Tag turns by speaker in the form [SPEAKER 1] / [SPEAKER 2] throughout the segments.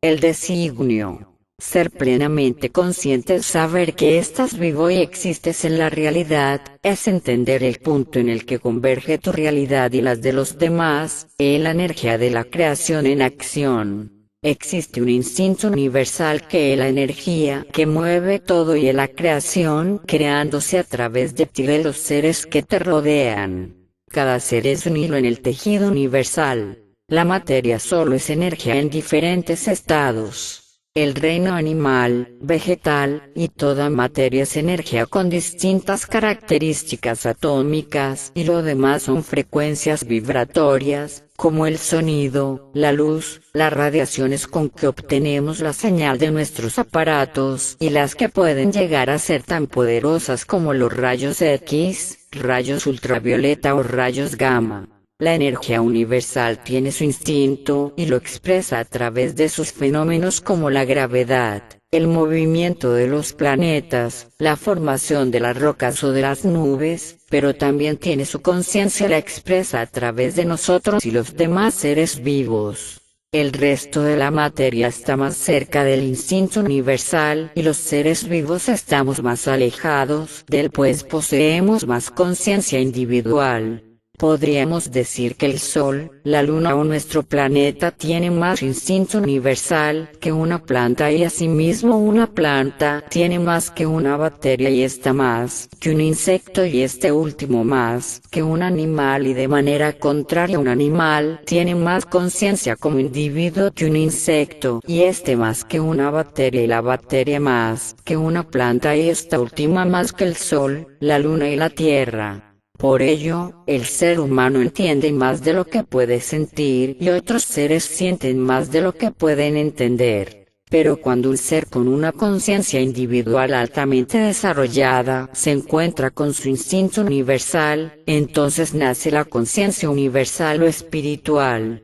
[SPEAKER 1] El designio. Ser plenamente consciente es saber que estás vivo y existes en la realidad, es entender el punto en el que converge tu realidad y las de los demás, la energía de la creación en acción. Existe un instinto universal que es la energía que mueve todo y es la creación creándose a través de ti y de los seres que te rodean. Cada ser es un hilo en el tejido universal. La materia solo es energía en diferentes estados. El reino animal, vegetal, y toda materia es energía con distintas características atómicas y lo demás son frecuencias vibratorias, como el sonido, la luz, las radiaciones con que obtenemos la señal de nuestros aparatos y las que pueden llegar a ser tan poderosas como los rayos X, rayos ultravioleta o rayos gamma. La energía universal tiene su instinto y lo expresa a través de sus fenómenos como la gravedad, el movimiento de los planetas, la formación de las rocas o de las nubes, pero también tiene su conciencia y la expresa a través de nosotros y los demás seres vivos. El resto de la materia está más cerca del instinto universal y los seres vivos estamos más alejados del pues poseemos más conciencia individual. Podríamos decir que el Sol, la Luna o nuestro planeta tienen más instinto universal que una planta y asimismo una planta tiene más que una bacteria y esta más que un insecto y este último más que un animal y de manera contraria un animal tiene más conciencia como individuo que un insecto y este más que una bacteria y la bacteria más que una planta y esta última más que el Sol, la Luna y la Tierra. Por ello, el ser humano entiende más de lo que puede sentir y otros seres sienten más de lo que pueden entender. Pero cuando un ser con una conciencia individual altamente desarrollada se encuentra con su instinto universal, entonces nace la conciencia universal o espiritual.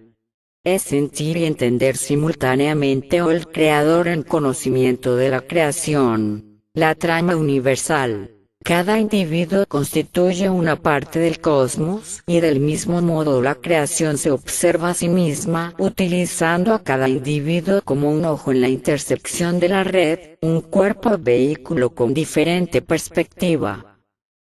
[SPEAKER 1] Es sentir y entender simultáneamente o el creador en conocimiento de la creación. La trama universal. Cada individuo constituye una parte del cosmos, y del mismo modo la creación se observa a sí misma, utilizando a cada individuo como un ojo en la intersección de la red, un cuerpo o vehículo con diferente perspectiva.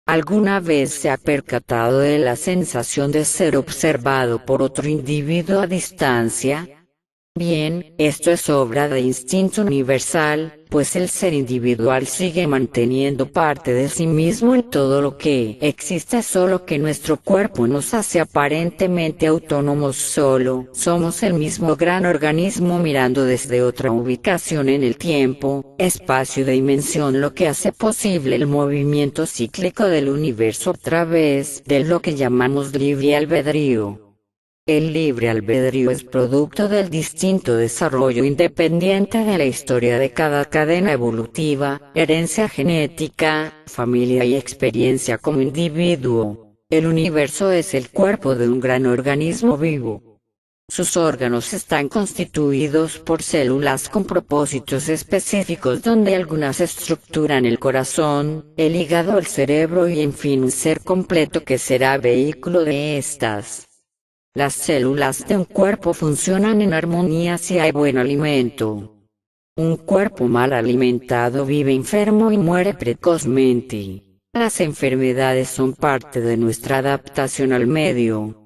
[SPEAKER 1] ¿Alguna vez se ha percatado de la sensación de ser observado por otro individuo a distancia? Bien, esto es obra de instinto universal, pues el ser individual sigue manteniendo parte de sí mismo en todo lo que existe, solo que nuestro cuerpo nos hace aparentemente autónomos. Solo somos el mismo gran organismo mirando desde otra ubicación en el tiempo, espacio y dimensión, lo que hace posible el movimiento cíclico del universo a través de lo que llamamos libre albedrío. El libre albedrío es producto del distinto desarrollo independiente de la historia de cada cadena evolutiva, herencia genética, familia y experiencia como individuo. El universo es el cuerpo de un gran organismo vivo. Sus órganos están constituidos por células con propósitos específicos, donde algunas estructuran el corazón, el hígado, el cerebro y en fin un ser completo que será vehículo de estas. Las células de un cuerpo funcionan en armonía si hay buen alimento. Un cuerpo mal alimentado vive enfermo y muere precozmente. Las enfermedades son parte de nuestra adaptación al medio.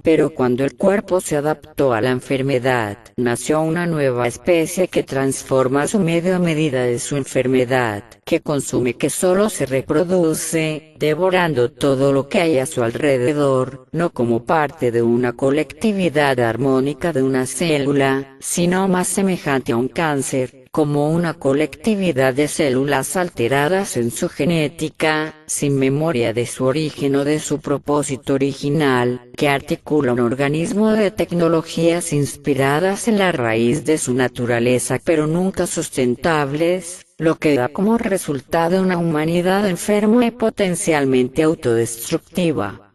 [SPEAKER 1] Pero cuando el cuerpo se adaptó a la enfermedad, nació una nueva especie que transforma su medio a medida de su enfermedad, que consume, que solo se reproduce, devorando todo lo que hay a su alrededor, no como parte de una colectividad armónica de una célula, sino más semejante a un cáncer, como una colectividad de células alteradas en su genética, sin memoria de su origen o de su propósito original, que articula un organismo de tecnologías inspiradas en la raíz de su naturaleza pero nunca sustentables, lo que da como resultado una humanidad enferma y potencialmente autodestructiva.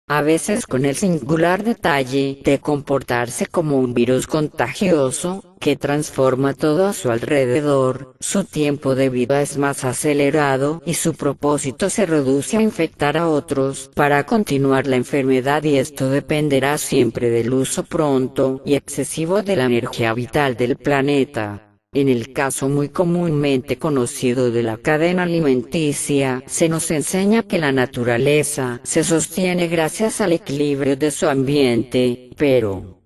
[SPEAKER 1] a veces con el singular detalle de comportarse como un virus contagioso, que transforma todo a su alrededor. Su tiempo de vida es más acelerado y su propósito se reduce a infectar a otros para continuar la enfermedad, y esto dependerá siempre del uso pronto y excesivo de la energía vital del planeta. En el caso muy comúnmente conocido de la cadena alimenticia, se nos enseña que la naturaleza se sostiene gracias al equilibrio de su ambiente, pero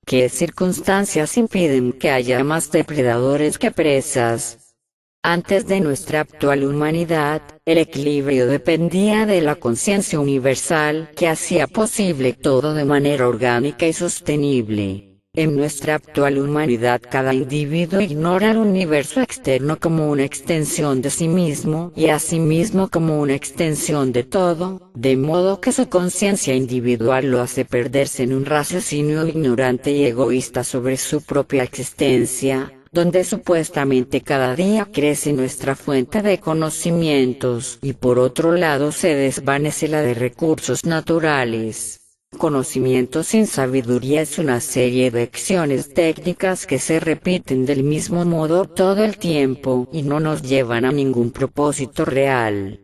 [SPEAKER 1] ¿qué circunstancias impiden que haya más depredadores que presas? Antes de nuestra actual humanidad, el equilibrio dependía de la conciencia universal que hacía posible todo de manera orgánica y sostenible. En nuestra actual humanidad, cada individuo ignora el universo externo como una extensión de sí mismo y a sí mismo como una extensión de todo, de modo que su conciencia individual lo hace perderse en un raciocinio ignorante y egoísta sobre su propia existencia, donde supuestamente cada día crece nuestra fuente de conocimientos y por otro lado se desvanece la de recursos naturales. Conocimiento sin sabiduría es una serie de acciones técnicas que se repiten del mismo modo todo el tiempo y no nos llevan a ningún propósito real.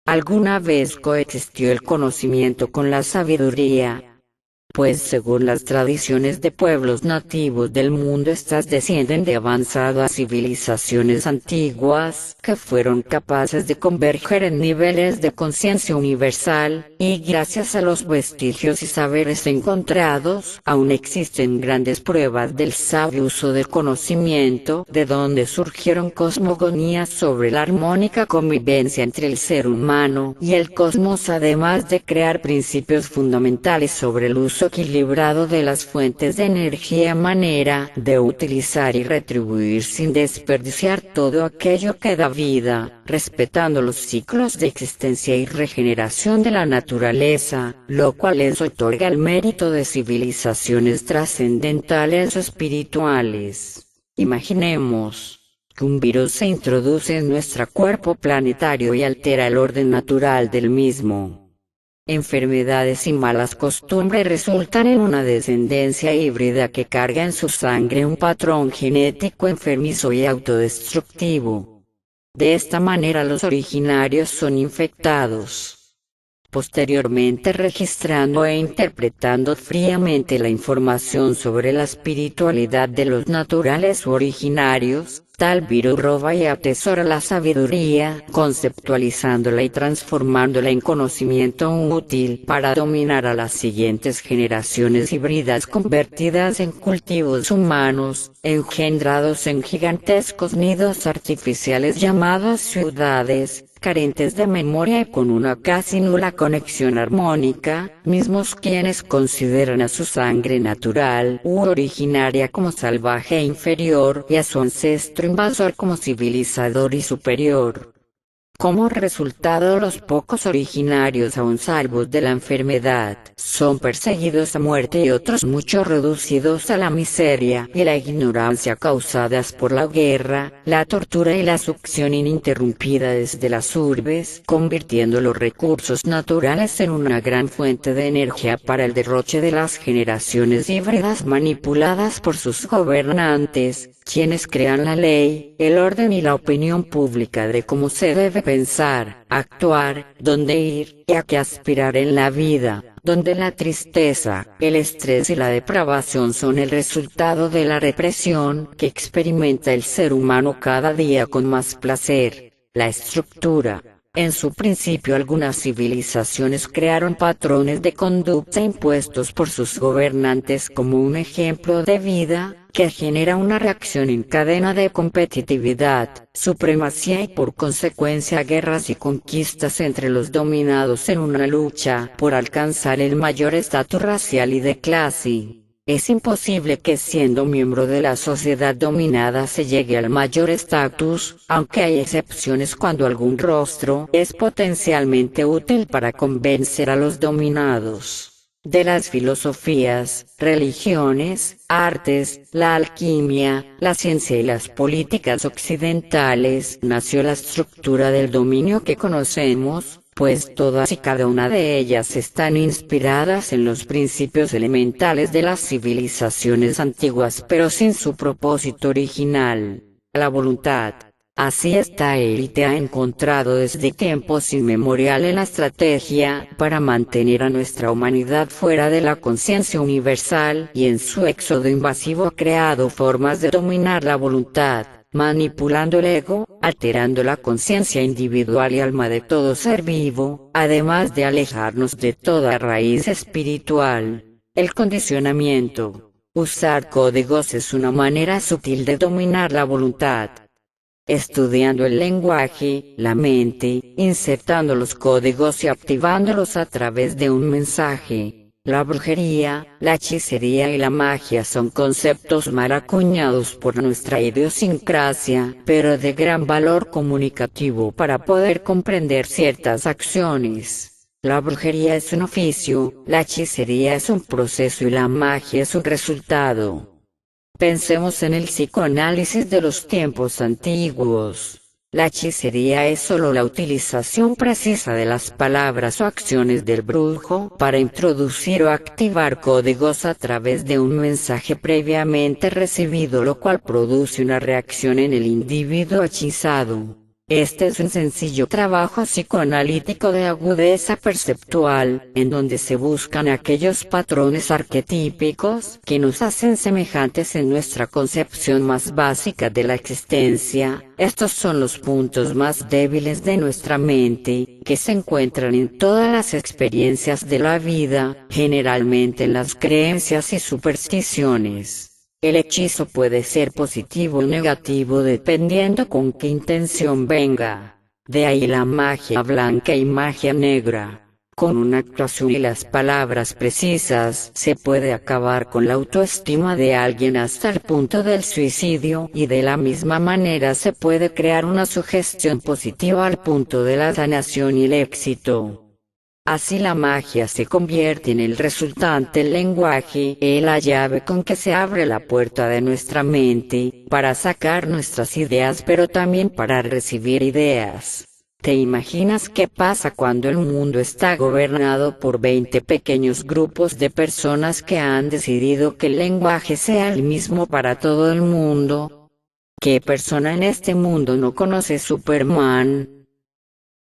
[SPEAKER 1] ¿Alguna vez coexistió el conocimiento con la sabiduría? Pues según las tradiciones de pueblos nativos del mundo, estas descienden de avanzadas civilizaciones antiguas, que fueron capaces de converger en niveles de conciencia universal, y gracias a los vestigios y saberes encontrados, aún existen grandes pruebas del sabio uso del conocimiento, de donde surgieron cosmogonías sobre la armónica convivencia entre el ser humano y el cosmos, además de crear principios fundamentales sobre el uso equilibrado de las fuentes de energía, manera de utilizar y retribuir sin desperdiciar todo aquello que da vida, respetando los ciclos de existencia y regeneración de la naturaleza, lo cual les otorga el mérito de civilizaciones trascendentales o espirituales. Imaginemos que un virus se introduce en nuestro cuerpo planetario y altera el orden natural del mismo. Enfermedades y malas costumbres resultan en una descendencia híbrida que carga en su sangre un patrón genético enfermizo y autodestructivo. De esta manera los originarios son infectados. Posteriormente, registrando e interpretando fríamente la información sobre la espiritualidad de los naturales u originarios, tal virus roba y atesora la sabiduría, conceptualizándola y transformándola en conocimiento útil para dominar a las siguientes generaciones híbridas convertidas en cultivos humanos, engendrados en gigantescos nidos artificiales llamados ciudades, carentes de memoria y con una casi nula conexión armónica, mismos quienes consideran a su sangre natural u originaria como salvaje e inferior, y a su ancestro invasor como civilizador y superior. Como resultado, los pocos originarios aún salvos de la enfermedad son perseguidos a muerte y otros muchos reducidos a la miseria y la ignorancia causadas por la guerra, la tortura y la succión ininterrumpida desde las urbes, convirtiendo los recursos naturales en una gran fuente de energía para el derroche de las generaciones híbridas manipuladas por sus gobernantes, quienes crean la ley, el orden y la opinión pública de cómo se debe pensar, actuar, dónde ir y a qué aspirar en la vida, donde la tristeza, el estrés y la depravación son el resultado de la represión que experimenta el ser humano cada día con más placer. La estructura. En su principio, algunas civilizaciones crearon patrones de conducta impuestos por sus gobernantes como un ejemplo de vida, que genera una reacción en cadena de competitividad, supremacía y por consecuencia guerras y conquistas entre los dominados en una lucha por alcanzar el mayor estatus racial y de clase. Es imposible que siendo miembro de la sociedad dominada se llegue al mayor estatus, aunque hay excepciones cuando algún rostro es potencialmente útil para convencer a los dominados. De las filosofías, religiones, artes, la alquimia, la ciencia y las políticas occidentales nació la estructura del dominio que conocemos, pues todas y cada una de ellas están inspiradas en los principios elementales de las civilizaciones antiguas pero sin su propósito original, la voluntad. Así esta élite ha encontrado desde tiempos inmemoriales la estrategia para mantener a nuestra humanidad fuera de la conciencia universal y en su éxodo invasivo ha creado formas de dominar la voluntad, manipulando el ego, alterando la conciencia individual y alma de todo ser vivo, además de alejarnos de toda raíz espiritual. El condicionamiento. Usar códigos es una manera sutil de dominar la voluntad. Estudiando el lenguaje, la mente, insertando los códigos y activándolos a través de un mensaje. La brujería, la hechicería y la magia son conceptos mal acuñados por nuestra idiosincrasia, pero de gran valor comunicativo para poder comprender ciertas acciones. La brujería es un oficio, la hechicería es un proceso y la magia es un resultado. Pensemos en el psicoanálisis de los tiempos antiguos. La hechicería es solo la utilización precisa de las palabras o acciones del brujo para introducir o activar códigos a través de un mensaje previamente recibido, lo cual produce una reacción en el individuo hechizado. Este es un sencillo trabajo psicoanalítico de agudeza perceptual, en donde se buscan aquellos patrones arquetípicos que nos hacen semejantes en nuestra concepción más básica de la existencia. Estos son los puntos más débiles de nuestra mente, que se encuentran en todas las experiencias de la vida, generalmente en las creencias y supersticiones. El hechizo puede ser positivo o negativo dependiendo con qué intención venga. De ahí la magia blanca y magia negra. Con una actuación y las palabras precisas, se puede acabar con la autoestima de alguien hasta el punto del suicidio, y de la misma manera se puede crear una sugestión positiva al punto de la sanación y el éxito. Así la magia se convierte en el resultante lenguaje, la llave con que se abre la puerta de nuestra mente, para sacar nuestras ideas pero también para recibir ideas. ¿Te imaginas qué pasa cuando el mundo está gobernado por 20 pequeños grupos de personas que han decidido que el lenguaje sea el mismo para todo el mundo? ¿Qué persona en este mundo no conoce Superman?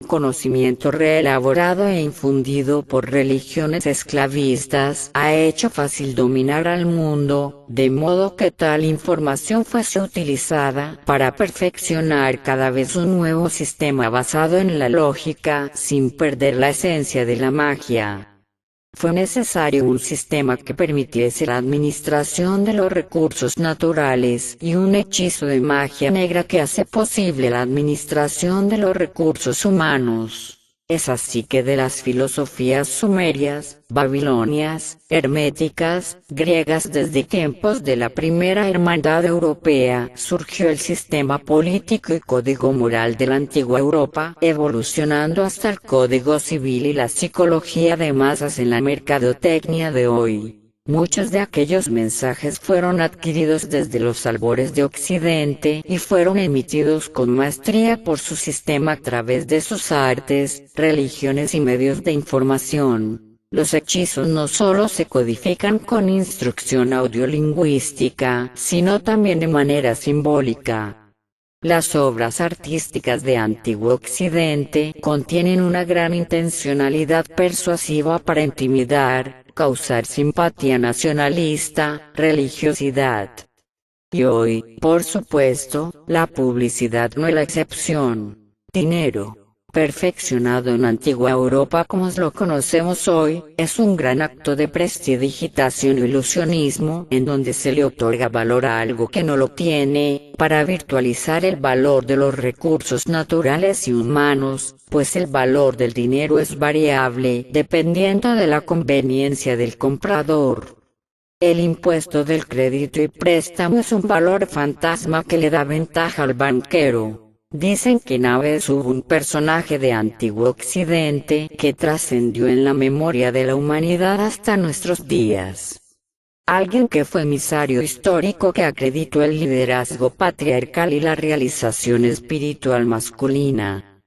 [SPEAKER 1] Conocimiento reelaborado e infundido por religiones esclavistas ha hecho fácil dominar al mundo, de modo que tal información fuese utilizada para perfeccionar cada vez un nuevo sistema basado en la lógica, sin perder la esencia de la magia. Fue necesario un sistema que permitiese la administración de los recursos naturales y un hechizo de magia negra que hace posible la administración de los recursos humanos. Es así que de las filosofías sumerias, babilonias, herméticas, griegas desde tiempos de la primera hermandad europea, surgió el sistema político y código moral de la antigua Europa, evolucionando hasta el código civil y la psicología de masas en la mercadotecnia de hoy. Muchos de aquellos mensajes fueron adquiridos desde los albores de Occidente y fueron emitidos con maestría por su sistema a través de sus artes, religiones y medios de información. Los hechizos no solo se codifican con instrucción audiolingüística, sino también de manera simbólica. Las obras artísticas de Antiguo Occidente contienen una gran intencionalidad persuasiva para intimidar, causar simpatía nacionalista, religiosidad. Y hoy, por supuesto, la publicidad no es la excepción. Dinero, perfeccionado en antigua Europa como lo conocemos hoy, es un gran acto de prestidigitación o ilusionismo, en donde se le otorga valor a algo que no lo tiene, para virtualizar el valor de los recursos naturales y humanos, pues el valor del dinero es variable, dependiendo de la conveniencia del comprador. El impuesto del crédito y préstamo es un valor fantasma que le da ventaja al banquero. Dicen que una vez hubo un personaje de Antiguo Occidente que trascendió en la memoria de la humanidad hasta nuestros días. Alguien que fue emisario histórico que acreditó el liderazgo patriarcal y la realización espiritual masculina.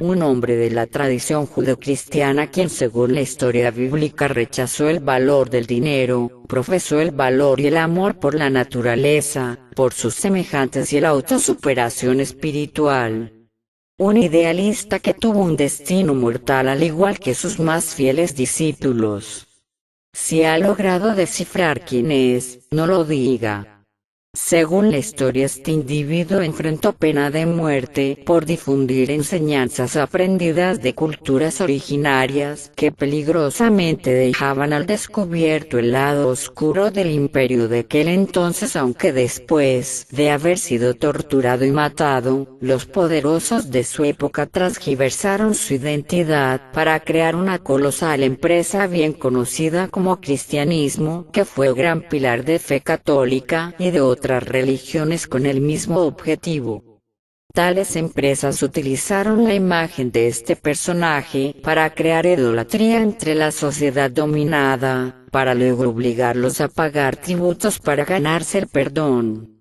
[SPEAKER 1] un hombre de la tradición judeocristiana quien según la historia bíblica rechazó el valor del dinero, profesó el valor y el amor por la naturaleza, por sus semejantes y la autosuperación espiritual. Un idealista que tuvo un destino mortal al igual que sus más fieles discípulos. Si ha logrado descifrar quién es, no lo diga. Según la historia, este individuo enfrentó pena de muerte por difundir enseñanzas aprendidas de culturas originarias que peligrosamente dejaban al descubierto el lado oscuro del imperio de aquel entonces, aunque después de haber sido torturado y matado, los poderosos de su época transgiversaron su identidad para crear una colosal empresa bien conocida como cristianismo, que fue gran pilar de fe católica y de otras religiones con el mismo objetivo. Tales empresas utilizaron la imagen de este personaje para crear idolatría entre la sociedad dominada, para luego obligarlos a pagar tributos para ganarse el perdón.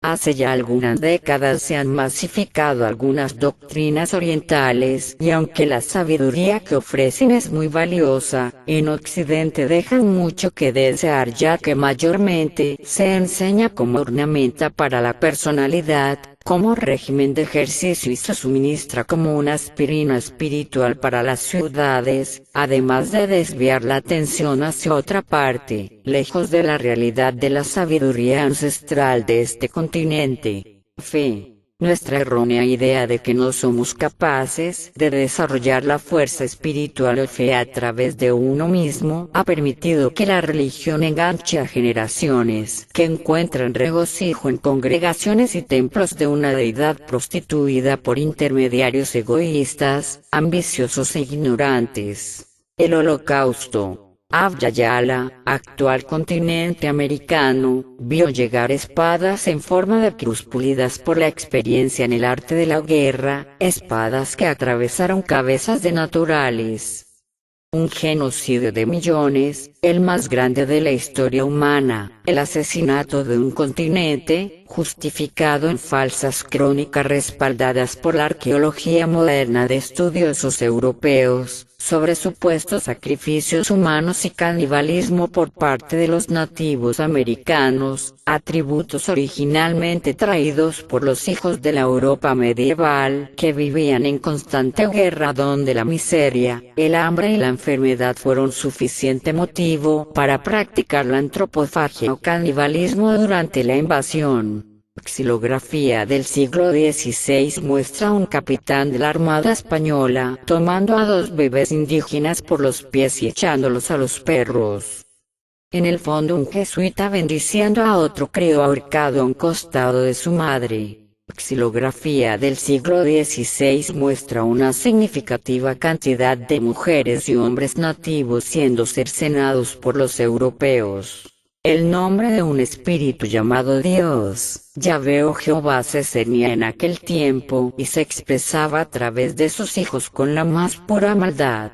[SPEAKER 1] Hace ya algunas décadas se han masificado algunas doctrinas orientales y aunque la sabiduría que ofrecen es muy valiosa, en Occidente dejan mucho que desear ya que mayormente se enseña como ornamenta para la personalidad, como régimen de ejercicio y se suministra como una aspirina espiritual para las ciudades, además de desviar la atención hacia otra parte, lejos de la realidad de la sabiduría ancestral de este continente. Fe. Nuestra errónea idea de que no somos capaces de desarrollar la fuerza espiritual o fe a través de uno mismo ha permitido que la religión enganche a generaciones que encuentran regocijo en congregaciones y templos de una deidad prostituida por intermediarios egoístas, ambiciosos e ignorantes. El Holocausto. Abya Yala, actual continente americano, vio llegar espadas en forma de cruz pulidas por la experiencia en el arte de la guerra, espadas que atravesaron cabezas de naturales. Un genocidio de millones, el más grande de la historia humana, el asesinato de un continente, justificado en falsas crónicas respaldadas por la arqueología moderna de estudiosos europeos, sobre supuestos sacrificios humanos y canibalismo por parte de los nativos americanos, atributos originalmente traídos por los hijos de la Europa medieval, que vivían en constante guerra donde la miseria, el hambre y la enfermedad fueron suficiente motivo para practicar la antropofagia o canibalismo durante la invasión. Xilografía del siglo XVI muestra a un capitán de la Armada Española tomando a dos bebés indígenas por los pies y echándolos a los perros. En el fondo un jesuita bendiciendo a otro crió ahorcado a un costado de su madre. Xilografía del siglo XVI muestra una significativa cantidad de mujeres y hombres nativos siendo cercenados por los europeos. El nombre de un espíritu llamado Dios, Yahvé o Jehová se cernía en aquel tiempo y se expresaba a través de sus hijos con la más pura maldad.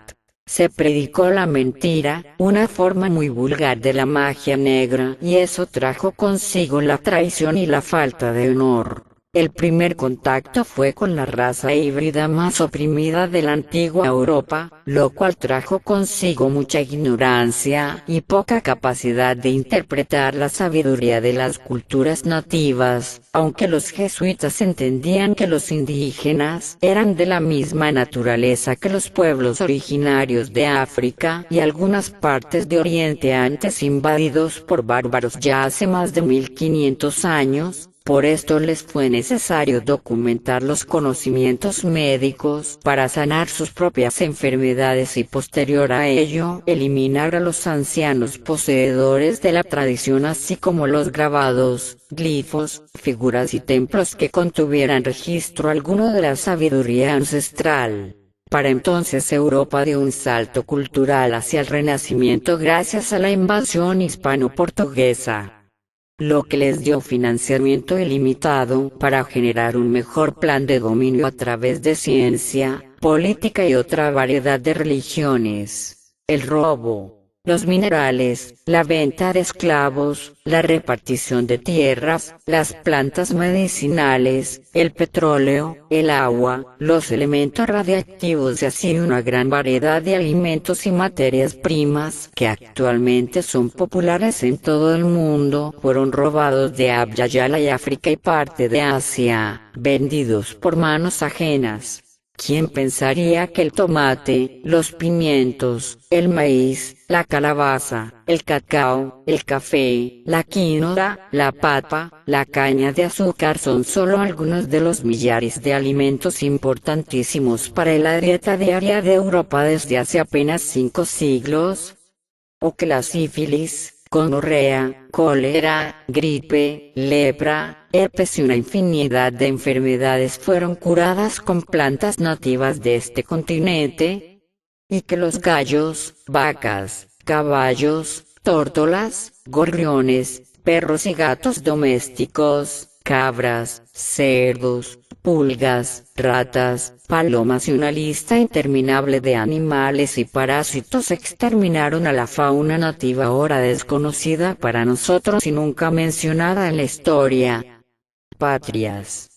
[SPEAKER 1] Se predicó la mentira, una forma muy vulgar de la magia negra, y eso trajo consigo la traición y la falta de honor. El primer contacto fue con la raza híbrida más oprimida de la antigua Europa, lo cual trajo consigo mucha ignorancia y poca capacidad de interpretar la sabiduría de las culturas nativas, aunque los jesuitas entendían que los indígenas eran de la misma naturaleza que los pueblos originarios de África y algunas partes de Oriente antes invadidos por bárbaros ya hace más de 1500 años. Por esto les fue necesario documentar los conocimientos médicos para sanar sus propias enfermedades y posterior a ello, eliminar a los ancianos poseedores de la tradición así como los grabados, glifos, figuras y templos que contuvieran registro alguno de la sabiduría ancestral. Para entonces Europa dio un salto cultural hacia el Renacimiento gracias a la invasión hispano-portuguesa, lo que les dio financiamiento ilimitado para generar un mejor plan de dominio a través de ciencia, política y otra variedad de religiones. El robo. los minerales, la venta de esclavos, la repartición de tierras, las plantas medicinales, el petróleo, el agua, los elementos radiactivos y así una gran variedad de alimentos y materias primas que actualmente son populares en todo el mundo, fueron robados de Abya Yala y África y parte de Asia, vendidos por manos ajenas. ¿Quién pensaría que el tomate, los pimientos, el maíz, la calabaza, el cacao, el café, la quinoa, la papa, la caña de azúcar son solo algunos de los millares de alimentos importantísimos para la dieta diaria de Europa desde hace apenas 5 siglos? ¿O que la sífilis, gonorrea, cólera, gripe, lepra, herpes y una infinidad de enfermedades fueron curadas con plantas nativas de este continente? ¿Y que los gallos, vacas, caballos, tórtolas, gorriones, perros y gatos domésticos, cabras, cerdos, pulgas, ratas, palomas y una lista interminable de animales y parásitos exterminaron a la fauna nativa ahora desconocida para nosotros y nunca mencionada en la historia? Patrias.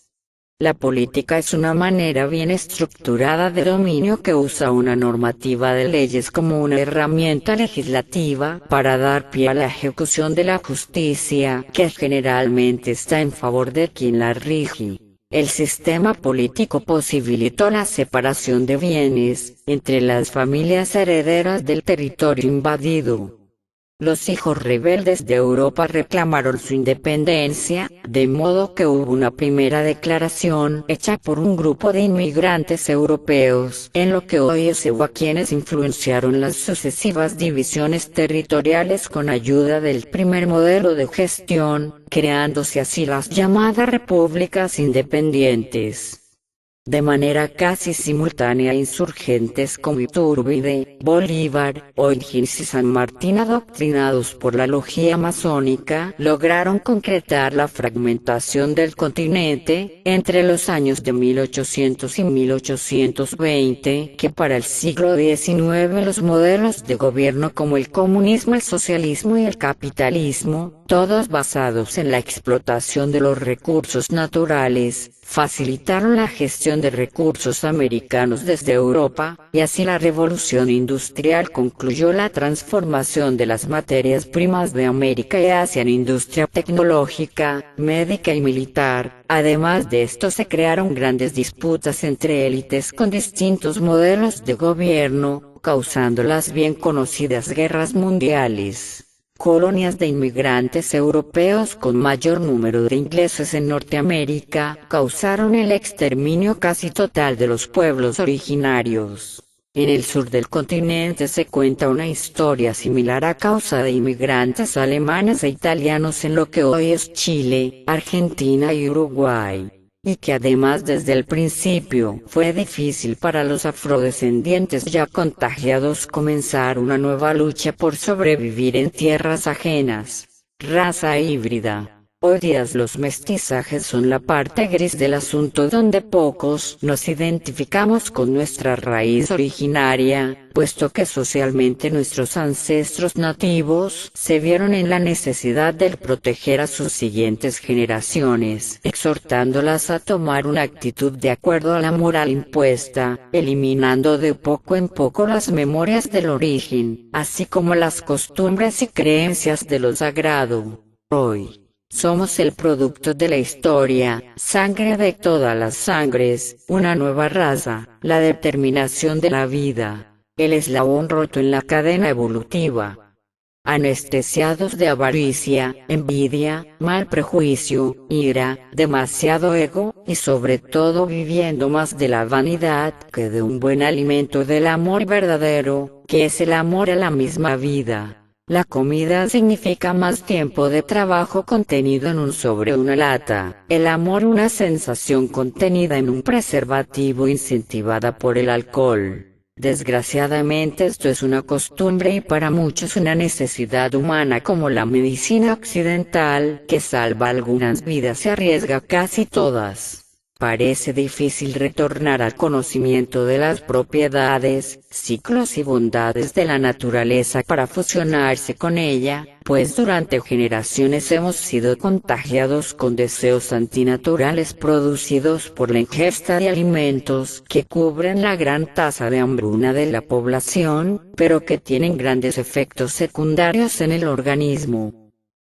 [SPEAKER 1] La política es una manera bien estructurada de dominio que usa una normativa de leyes como una herramienta legislativa para dar pie a la ejecución de la justicia, que generalmente está en favor de quien la rige. El sistema político posibilitó la separación de bienes entre las familias herederas del territorio invadido. Los hijos rebeldes de Europa reclamaron su independencia, de modo que hubo una primera declaración hecha por un grupo de inmigrantes europeos, en lo que hoy es Ewa, quienes influenciaron las sucesivas divisiones territoriales con ayuda del primer modelo de gestión, creándose así las llamadas repúblicas independientes. De manera casi simultánea insurgentes como Iturbide, Bolívar, O'Higgins y San Martín, adoctrinados por la logia masónica, lograron concretar la fragmentación del continente, entre los años de 1800 y 1820, que para el siglo XIX los modelos de gobierno como el comunismo, el socialismo y el capitalismo, todos basados en la explotación de los recursos naturales, facilitaron la gestión de recursos americanos desde Europa, y así la revolución industrial concluyó la transformación de las materias primas de América y Asia en industria tecnológica, médica y militar. Además de esto se crearon grandes disputas entre élites con distintos modelos de gobierno, causando las bien conocidas guerras mundiales. Colonias de inmigrantes europeos con mayor número de ingleses en Norteamérica causaron el exterminio casi total de los pueblos originarios. En el sur del continente se cuenta una historia similar a causa de inmigrantes alemanes e italianos en lo que hoy es Chile, Argentina y Uruguay, y que además desde el principio fue difícil para los afrodescendientes ya contagiados comenzar una nueva lucha por sobrevivir en tierras ajenas. Raza híbrida. Hoy día los mestizajes son la parte gris del asunto donde pocos nos identificamos con nuestra raíz originaria, puesto que socialmente nuestros ancestros nativos se vieron en la necesidad de proteger a sus siguientes generaciones, exhortándolas a tomar una actitud de acuerdo a la moral impuesta, eliminando de poco en poco las memorias del origen, así como las costumbres y creencias de lo sagrado. Hoy somos el producto de la historia, sangre de todas las sangres, una nueva raza, la determinación de la vida, el eslabón roto en la cadena evolutiva. Anestesiados de avaricia, envidia, mal prejuicio, ira, demasiado ego, y sobre todo viviendo más de la vanidad que de un buen alimento del amor verdadero, que es el amor a la misma vida. La comida significa más tiempo de trabajo contenido en un sobre o una lata, el amor una sensación contenida en un preservativo incentivada por el alcohol. Desgraciadamente esto es una costumbre y para muchos una necesidad humana como la medicina occidental, que salva algunas vidas y arriesga casi todas. Parece difícil retornar al conocimiento de las propiedades, ciclos y bondades de la naturaleza para fusionarse con ella, pues durante generaciones hemos sido contagiados con deseos antinaturales producidos por la ingesta de alimentos que cubren la gran tasa de hambruna de la población, pero que tienen grandes efectos secundarios en el organismo.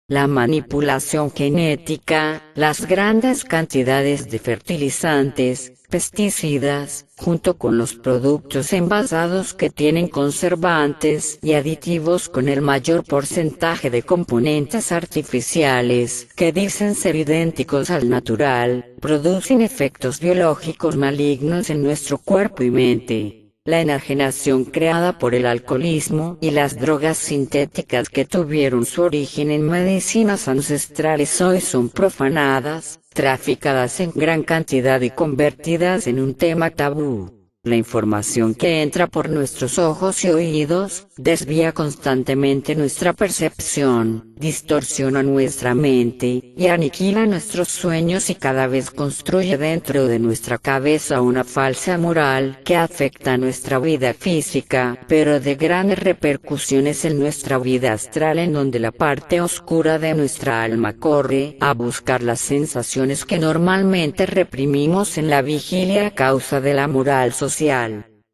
[SPEAKER 1] La manipulación genética, las grandes cantidades de fertilizantes, pesticidas, junto con los productos envasados que tienen conservantes y aditivos con el mayor porcentaje de componentes artificiales, que dicen ser idénticos al natural, producen efectos biológicos malignos en nuestro cuerpo y mente. La enajenación creada por el alcoholismo y las drogas sintéticas que tuvieron su origen en medicinas ancestrales hoy son profanadas, traficadas en gran cantidad y convertidas en un tema tabú. La información que entra por nuestros ojos y oídos, desvía constantemente nuestra percepción, distorsiona nuestra mente, y aniquila nuestros sueños y cada vez construye dentro de nuestra cabeza una falsa moral que afecta nuestra vida física, pero de grandes repercusiones en nuestra vida astral, en donde la parte oscura de nuestra alma corre a buscar las sensaciones que normalmente reprimimos en la vigilia a causa de la moral social.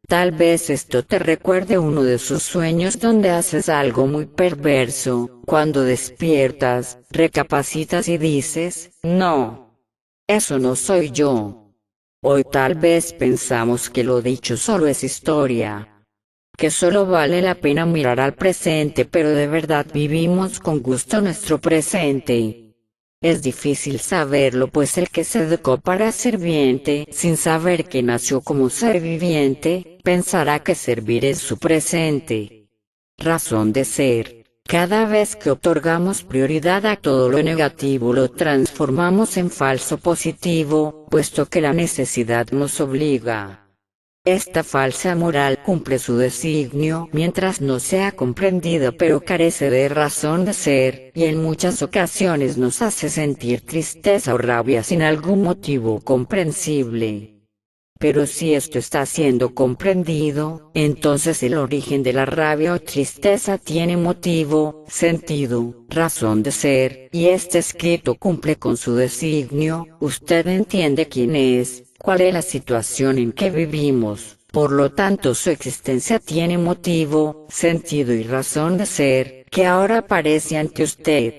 [SPEAKER 1] Tal vez esto te recuerde uno de sus sueños donde haces algo muy perverso. Cuando despiertas, recapacitas y dices, no, eso no soy yo. Hoy tal vez pensamos que lo dicho solo es historia, que solo vale la pena mirar al presente, pero de verdad vivimos con gusto nuestro presente. Es difícil saberlo, pues el que se educó para ser viviente, sin saber que nació como ser viviente, pensará que servir es su presente. Razón de ser. Cada vez que otorgamos prioridad a todo lo negativo, lo transformamos en falso positivo, puesto que la necesidad nos obliga. Esta falsa moral cumple su designio mientras no sea comprendida, pero carece de razón de ser, y en muchas ocasiones nos hace sentir tristeza o rabia sin algún motivo comprensible. Pero si esto está siendo comprendido, entonces el origen de la rabia o tristeza tiene motivo, sentido, razón de ser, y este escrito cumple con su designio. Usted entiende quién es, cuál es la situación en que vivimos, por lo tanto su existencia tiene motivo, sentido y razón de ser, que ahora aparece ante usted.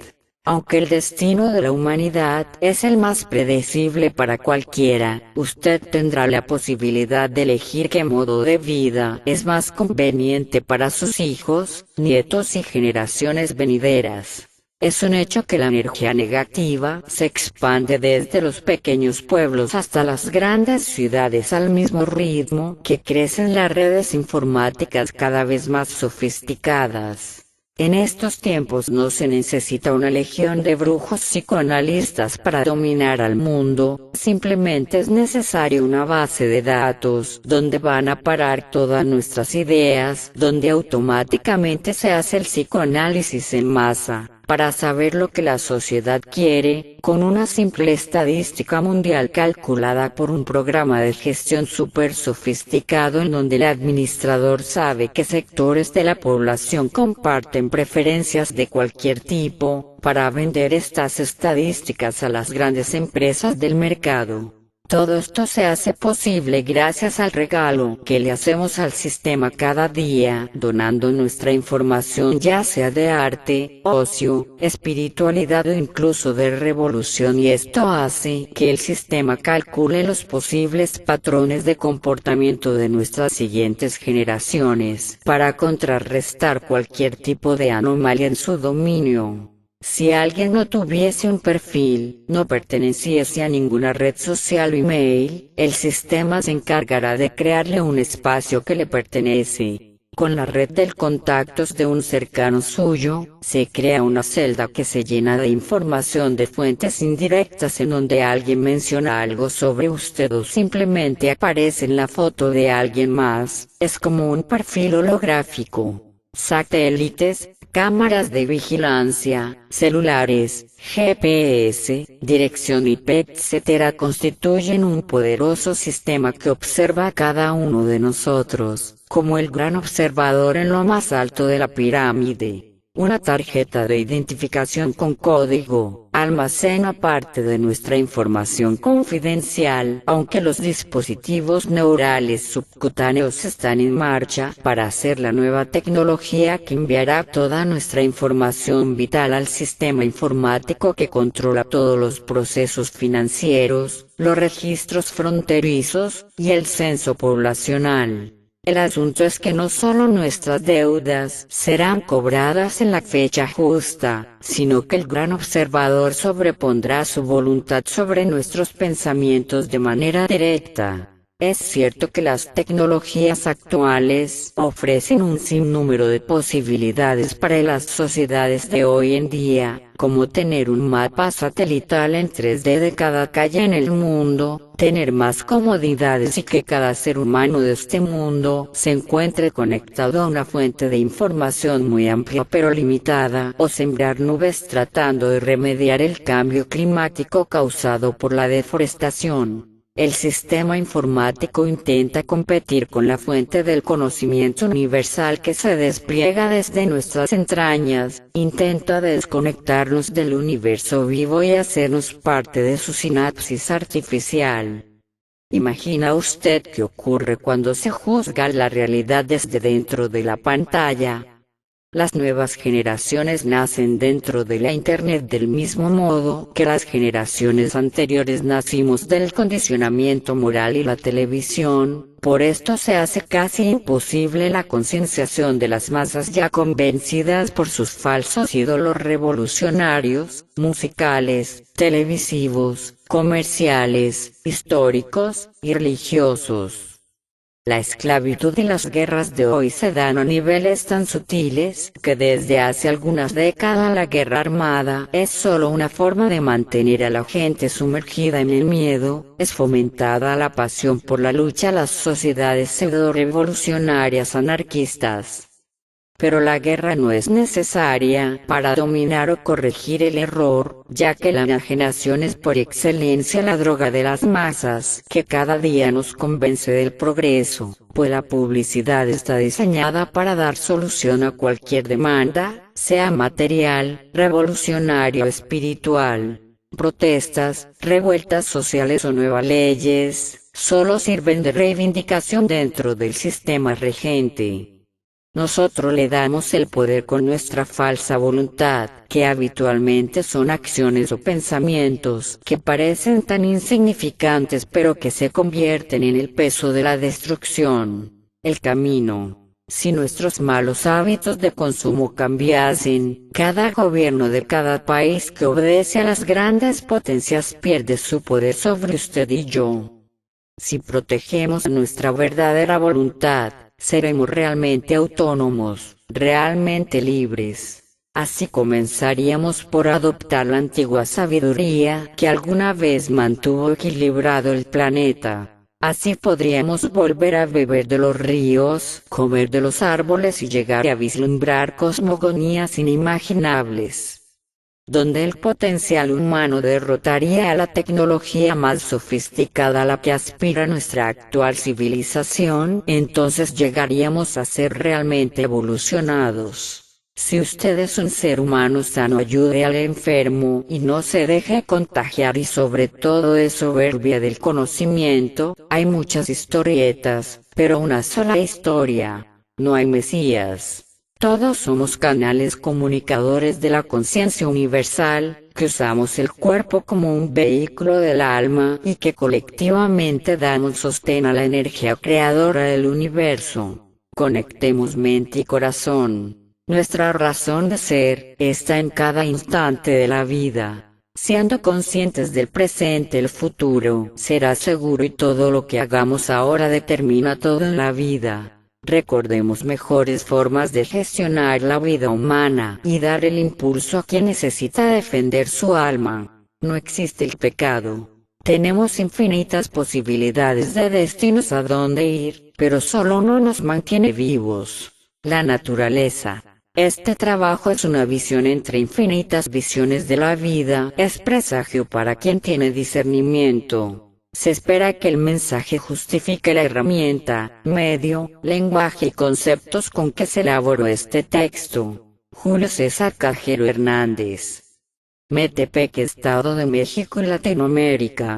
[SPEAKER 1] Aunque el destino de la humanidad es el más predecible para cualquiera, usted tendrá la posibilidad de elegir qué modo de vida es más conveniente para sus hijos, nietos y generaciones venideras. Es un hecho que la energía negativa se expande desde los pequeños pueblos hasta las grandes ciudades al mismo ritmo que crecen las redes informáticas cada vez más sofisticadas. En estos tiempos no se necesita una legión de brujos psicoanalistas para dominar al mundo, simplemente es necesaria una base de datos donde van a parar todas nuestras ideas, donde automáticamente se hace el psicoanálisis en masa, para saber lo que la sociedad quiere, con una simple estadística mundial calculada por un programa de gestión súper sofisticado en donde el administrador sabe qué sectores de la población comparten preferencias de cualquier tipo, para vender estas estadísticas a las grandes empresas del mercado. Todo esto se hace posible gracias al regalo que le hacemos al sistema cada día, donando nuestra información, ya sea de arte, ocio, espiritualidad o incluso de revolución, y esto hace que el sistema calcule los posibles patrones de comportamiento de nuestras siguientes generaciones, para contrarrestar cualquier tipo de anomalía en su dominio. Si alguien no tuviese un perfil, no perteneciese a ninguna red social o email, el sistema se encargará de crearle un espacio que le pertenece. Con la red de contactos de un cercano suyo, se crea una celda que se llena de información de fuentes indirectas en donde alguien menciona algo sobre usted o simplemente aparece en la foto de alguien más. Es como un perfil holográfico. satélites, cámaras de vigilancia, celulares, GPS, dirección IP, etc. constituyen un poderoso sistema que observa a cada uno de nosotros, como el gran observador en lo más alto de la pirámide. Una tarjeta de identificación con código almacena parte de nuestra información confidencial, aunque los dispositivos neurales subcutáneos están en marcha para hacer la nueva tecnología que enviará toda nuestra información vital al sistema informático que controla todos los procesos financieros, los registros fronterizos y el censo poblacional. El asunto es que no solo nuestras deudas serán cobradas en la fecha justa, sino que el gran observador sobrepondrá su voluntad sobre nuestros pensamientos de manera directa. Es cierto que las tecnologías actuales ofrecen un sinnúmero de posibilidades para las sociedades de hoy en día, como tener un mapa satelital en 3D de cada calle en el mundo, tener más comodidades y que cada ser humano de este mundo se encuentre conectado a una fuente de información muy amplia pero limitada, o sembrar nubes tratando de remediar el cambio climático causado por la deforestación. El sistema informático intenta competir con la fuente del conocimiento universal que se despliega desde nuestras entrañas, intenta desconectarnos del universo vivo y hacernos parte de su sinapsis artificial. ¿Imagina usted qué ocurre cuando se juzga la realidad desde dentro de la pantalla? Las nuevas generaciones nacen dentro de la Internet del mismo modo que las generaciones anteriores nacimos del condicionamiento moral y la televisión. Por esto se hace casi imposible la concienciación de las masas ya convencidas por sus falsos ídolos revolucionarios, musicales, televisivos, comerciales, históricos y religiosos. La esclavitud y las guerras de hoy se dan a niveles tan sutiles que desde hace algunas décadas la guerra armada es solo una forma de mantener a la gente sumergida en el miedo, es fomentada la pasión por la lucha a las sociedades pseudo-revolucionarias anarquistas. Pero la guerra no es necesaria para dominar o corregir el error, ya que la enajenación es por excelencia la droga de las masas, que cada día nos convence del progreso, pues la publicidad está diseñada para dar solución a cualquier demanda, sea material, revolucionaria o espiritual. Protestas, revueltas sociales o nuevas leyes, solo sirven de reivindicación dentro del sistema regente. Nosotros le damos el poder con nuestra falsa voluntad, que habitualmente son acciones o pensamientos que parecen tan insignificantes pero que se convierten en el peso de la destrucción. El camino. Si nuestros malos hábitos de consumo cambiasen, cada gobierno de cada país que obedece a las grandes potencias pierde su poder sobre usted y yo. Si protegemos nuestra verdadera voluntad, seremos realmente autónomos, realmente libres. Así comenzaríamos por adoptar la antigua sabiduría que alguna vez mantuvo equilibrado el planeta. Así podríamos volver a beber de los ríos, comer de los árboles y llegar a vislumbrar cosmogonías inimaginables, donde el potencial humano derrotaría a la tecnología más sofisticada a la que aspira nuestra actual civilización, entonces llegaríamos a ser realmente evolucionados. Si usted es un ser humano sano, ayude al enfermo y no se deje contagiar, y sobre todo es soberbia del conocimiento. Hay muchas historietas, pero una sola historia. No hay mesías. Todos somos canales comunicadores de la conciencia universal, que usamos el cuerpo como un vehículo del alma y que colectivamente damos sostén a la energía creadora del universo. Conectemos mente y corazón. Nuestra razón de ser está en cada instante de la vida. Siendo conscientes del presente, el futuro será seguro y todo lo que hagamos ahora determina todo en la vida. Recordemos mejores formas de gestionar la vida humana y dar el impulso a quien necesita defender su alma. No existe el pecado. Tenemos infinitas posibilidades de destinos a dónde ir, pero solo uno nos mantiene vivos. La naturaleza. Este trabajo es una visión entre infinitas visiones de la vida, es presagio para quien tiene discernimiento. Se espera que el mensaje justifique la herramienta, medio, lenguaje y conceptos con que se elaboró este texto. Julio César Cajero Hernández. Metepec, Estado de México, Latinoamérica.